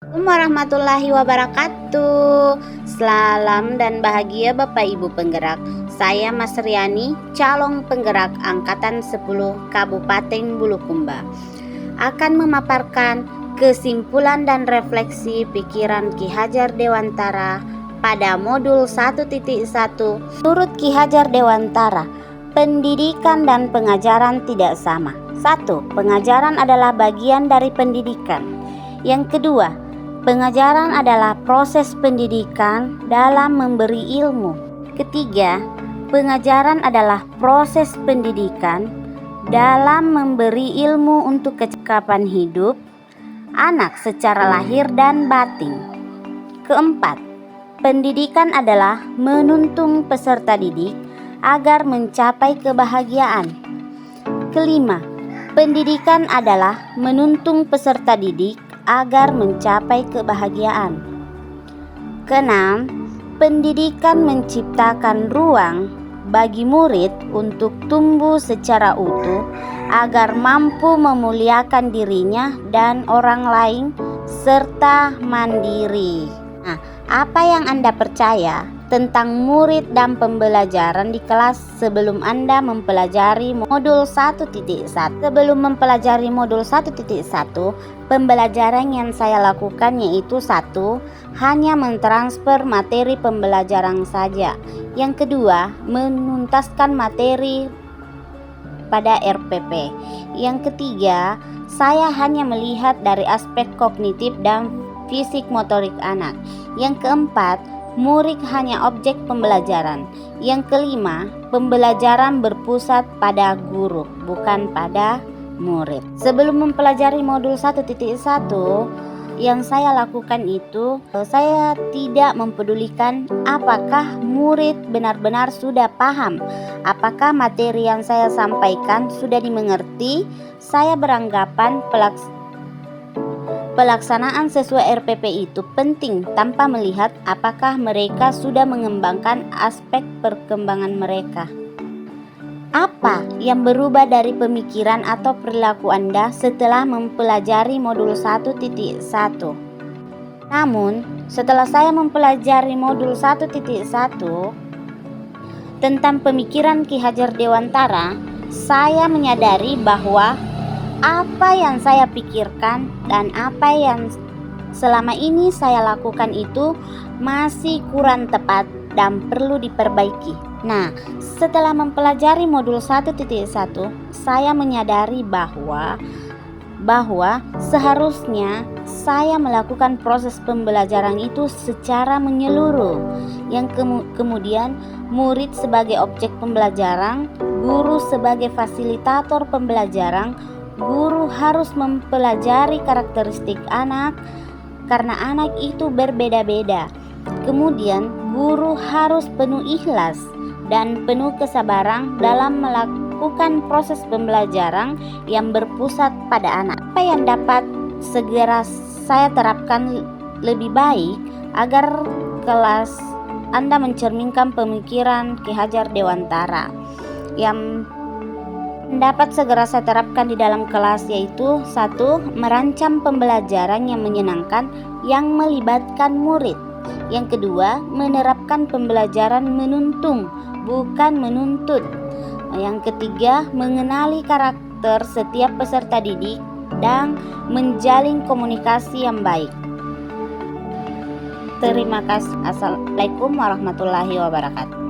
Warahmatullahi wabarakatuh. Salam dan bahagia Bapak Ibu penggerak. Saya Mas Riani, calon penggerak Angkatan 10 Kabupaten Bulukumba, akan memaparkan kesimpulan dan refleksi pikiran Ki Hajar Dewantara pada modul 1.1. Menurut Ki Hajar Dewantara, pendidikan dan pengajaran tidak sama. 1. Pengajaran adalah bagian dari pendidikan. Yang kedua, pengajaran adalah proses pendidikan dalam memberi ilmu. Ketiga, pengajaran adalah proses pendidikan dalam memberi ilmu untuk kecakapan hidup anak secara lahir dan batin. Keempat, pendidikan adalah menuntun peserta didik agar mencapai kebahagiaan. Kelima, pendidikan adalah menuntun peserta didik agar mencapai kebahagiaan. Keenam, pendidikan menciptakan ruang bagi murid untuk tumbuh secara utuh agar mampu memuliakan dirinya dan orang lain serta mandiri. Nah, apa yang Anda percaya tentang murid dan pembelajaran di kelas sebelum Anda mempelajari modul 1.1? Sebelum mempelajari modul 1.1, pembelajaran yang saya lakukan yaitu 1. Hanya mentransfer materi pembelajaran saja. Yang kedua, menuntaskan materi pada RPP. Yang ketiga, saya hanya melihat dari aspek kognitif dan fisik motorik anak. Yang keempat, murid hanya objek pembelajaran. Yang kelima, pembelajaran berpusat pada guru, bukan pada murid. Sebelum mempelajari modul 1.1, yang saya lakukan itu, saya tidak mempedulikan apakah murid benar-benar sudah paham, apakah materi yang saya sampaikan sudah dimengerti. Saya beranggapan pelaksanaan sesuai RPP itu penting tanpa melihat apakah mereka sudah mengembangkan aspek perkembangan mereka. Apa yang berubah dari pemikiran atau perilaku Anda setelah mempelajari modul 1.1? Namun, setelah saya mempelajari modul 1.1 tentang pemikiran Ki Hajar Dewantara, saya menyadari bahwa apa yang saya pikirkan dan apa yang selama ini saya lakukan itu masih kurang tepat dan perlu diperbaiki. Nah, setelah mempelajari modul 1.1, saya menyadari bahwa seharusnya saya melakukan proses pembelajaran itu secara menyeluruh, yang kemudian murid sebagai objek pembelajaran, guru sebagai fasilitator pembelajaran. Guru harus mempelajari karakteristik anak karena anak itu berbeda-beda. Kemudian guru harus penuh ikhlas dan penuh kesabaran dalam melakukan proses pembelajaran yang berpusat pada anak. Apa yang dapat segera saya terapkan lebih baik agar kelas Anda mencerminkan pemikiran Ki Hajar Dewantara yang dapat segera saya terapkan di dalam kelas, yaitu 1. Merancang pembelajaran yang menyenangkan yang melibatkan murid. Yang kedua, menerapkan pembelajaran menuntun, bukan menuntut. Yang ketiga, mengenali karakter setiap peserta didik dan menjalin komunikasi yang baik. Terima kasih. Assalamualaikum warahmatullahi wabarakatuh.